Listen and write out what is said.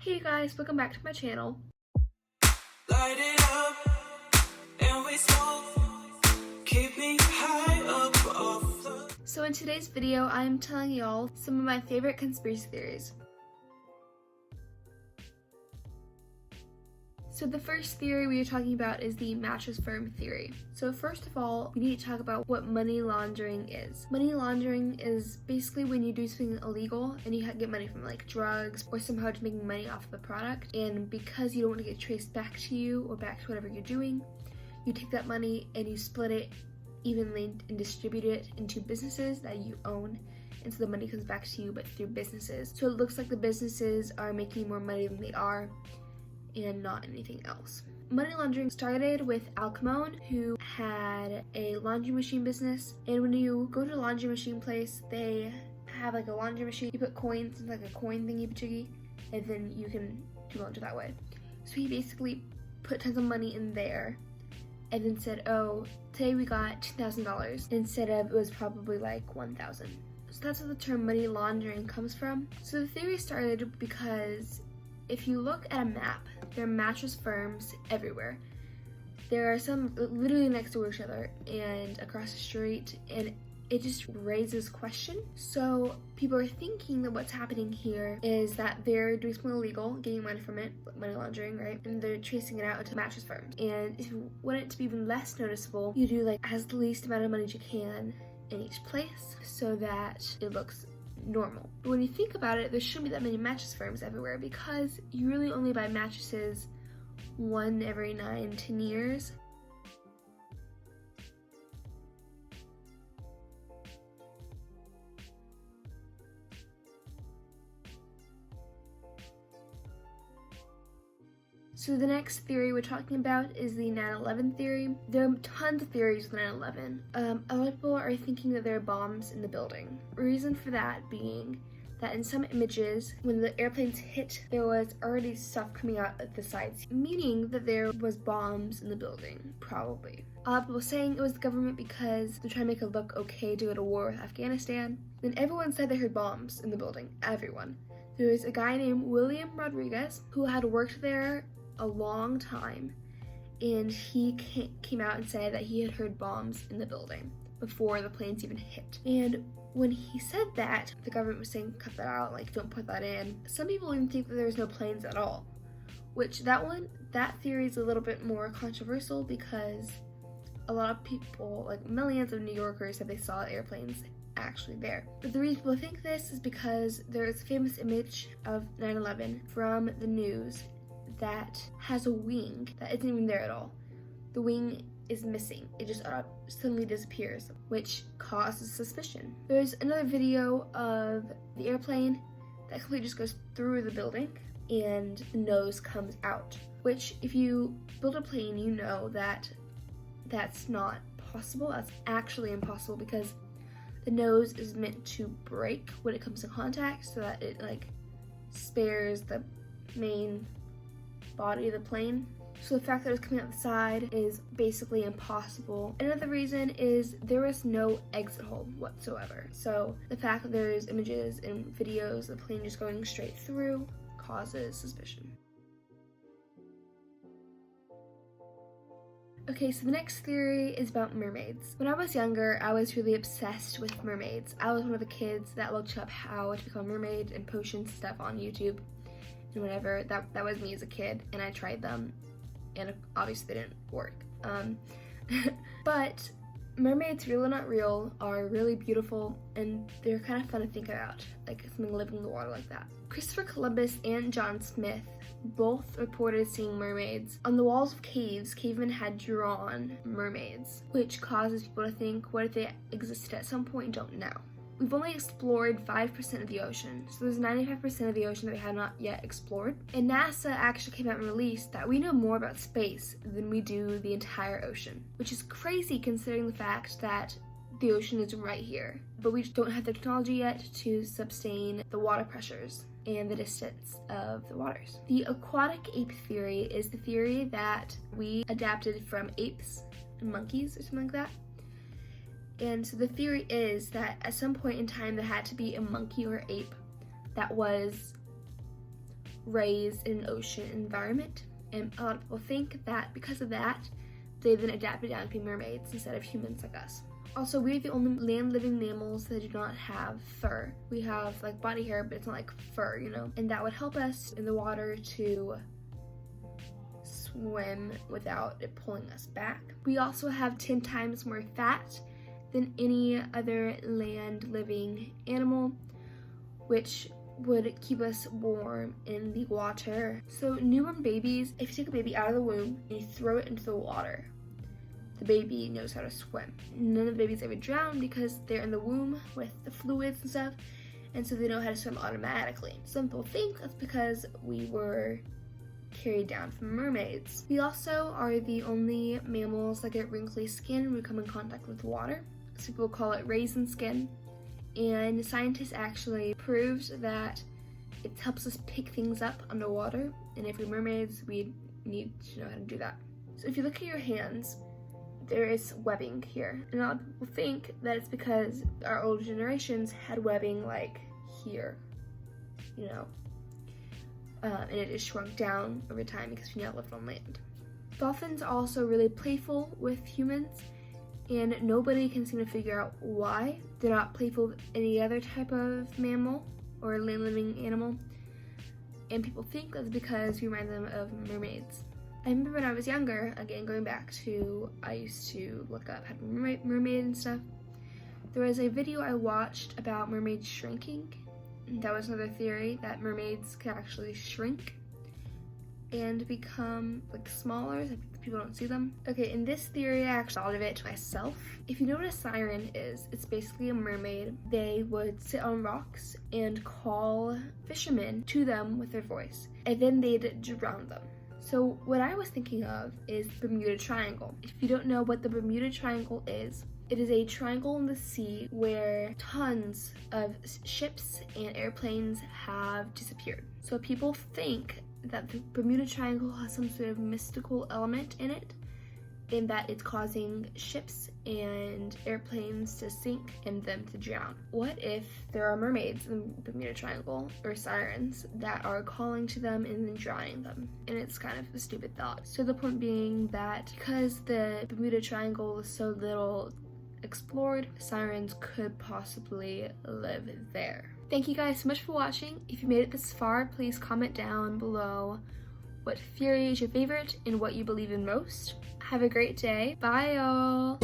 Hey guys, welcome back to my channel. Light it up and we smoke. Keep me high above. So in today's video, I am telling y'all some of my favorite conspiracy theories. So the first theory we are talking about is the mattress firm theory. So first of all, we need to talk about what money laundering is. Money laundering is basically when you do something illegal and you get money from like drugs or somehow just making money off of the product. And because you don't want to get traced back to you or back to whatever you're doing, you take that money and you split it evenly and distribute it into businesses that you own. And so the money comes back to you, but through businesses. So it looks like the businesses are making more money than they are, and not anything else. Money laundering started with Al Capone, who had a laundry machine business. And when you go to a laundry machine place, they have like a laundry machine. You put coins in like a coin thingy-majiggy, and then you can do laundry that way. So he basically put tons of money in there and then said, oh, today we got $2,000 instead of it was probably like $1,000. So that's where the term money laundering comes from. So the theory started because if you look at a map, there are mattress firms everywhere. There are some literally next to each other and across the street, and it just raises question. So people are thinking that what's happening here is that they're doing something illegal, getting money from it, money laundering, right? And they're tracing it out to mattress firms. And if you want it to be even less noticeable, you do like as the least amount of money as you can in each place so that it looks normal. But when you think about it, there shouldn't be that many mattress firms everywhere because you really only buy mattresses one every 9-10 years. So the next theory we're talking about is the 9/11 theory. There are tons of theories with 9/11. A lot of people are thinking that there are bombs in the building. Reason for that being that in some images, when the airplanes hit, there was already stuff coming out at the sides, meaning that there was bombs in the building, probably. A lot of people saying it was the government because they're trying to make it look okay to go to war with Afghanistan. Then everyone said they heard bombs in the building, everyone. There was a guy named William Rodriguez who had worked there a long time, and he came out and said that he had heard bombs in the building before the planes even hit. And when he said that, the government was saying cut that out, like don't put that in. Some people even think that there was no planes at all, which that theory is a little bit more controversial because a lot of people, like millions of New Yorkers, said they saw airplanes actually there. But the reason people think this is because there is a famous image of 9/11 from the news that has a wing that isn't even there at all. The wing is missing. It just suddenly disappears, which causes suspicion. There's another video of the airplane that completely just goes through the building and the nose comes out, which if you build a plane, you know that that's not possible. That's actually impossible because the nose is meant to break when it comes in contact so that it like spares the main body of the plane. So the fact that it's coming out the side is basically impossible. Another reason is there was no exit hole whatsoever. So the fact that there's images and videos of the plane just going straight through causes suspicion. Okay, so the next theory is about mermaids. When I was younger, I was really obsessed with mermaids. I was one of the kids that looked up how to become a mermaid and potion stuff on YouTube and whatever. That was me as a kid, and I tried them, and obviously they didn't work. But mermaids, real or not real, are really beautiful, and they're kind of fun to think about, like something living in the water like that. Christopher Columbus and John Smith both reported seeing mermaids. On the walls of caves, cavemen had drawn mermaids, which causes people to think, what if they existed at some point? Don't know. We've only explored 5% of the ocean, so there's 95% of the ocean that we have not yet explored. And NASA actually came out and released that we know more about space than we do the entire ocean, which is crazy considering the fact that the ocean is right here. But we just don't have the technology yet to sustain the water pressures and the distance of the waters. The aquatic ape theory is the theory that we adapted from apes and monkeys or something like that. And so the theory is that at some point in time there had to be a monkey or ape that was raised in an ocean environment, and a lot of people think that because of that, they then adapted down to be mermaids instead of humans like us. Also, we're the only land-living mammals that do not have fur. We have like body hair, but it's not like fur, you know? And that would help us in the water to swim without it pulling us back. We also have 10 times more fat than any other land-living animal, which would keep us warm in the water. So newborn babies, if you take a baby out of the womb and you throw it into the water, the baby knows how to swim. None of the babies ever drown because they're in the womb with the fluids and stuff, and so they know how to swim automatically. Some people think that's because we were carried down from mermaids. We also are the only mammals that get wrinkly skin when we come in contact with water. So people call it raisin skin. And scientists actually proved that it helps us pick things up underwater. And if we're mermaids, we need to know how to do that. So if you look at your hands, there is webbing here. And a lot of people think that it's because our older generations had webbing like here, you know. And it is shrunk down over time because we now live on land. Dolphins are also really playful with humans, and nobody can seem to figure out why. They're not playful with any other type of mammal or land-living animal, and people think that's because we remind them of mermaids. I remember when I was younger, again going back to, I used to look up how to mermaid and stuff. There was a video I watched about mermaids shrinking. That was another theory, that mermaids can actually shrink and become like smaller so people don't see them. Okay, in this theory I actually thought of it myself. If you know what a siren is, it's basically a mermaid. They would sit on rocks and call fishermen to them with their voice, and then they'd drown them. So what I was thinking of is the Bermuda Triangle. If you don't know what the Bermuda Triangle is, it is a triangle in the sea where tons of ships and airplanes have disappeared. So people think that the Bermuda Triangle has some sort of mystical element in it, in that it's causing ships and airplanes to sink and them to drown. What if there are mermaids in the Bermuda Triangle, or sirens, that are calling to them and then drowning them? And it's kind of a stupid thought. So the point being that because the Bermuda Triangle is so little explored, sirens could possibly live there. Thank you guys so much for watching. If you made it this far, please comment down below what theory is your favorite and what you believe in most. Have a great day. Bye, y'all.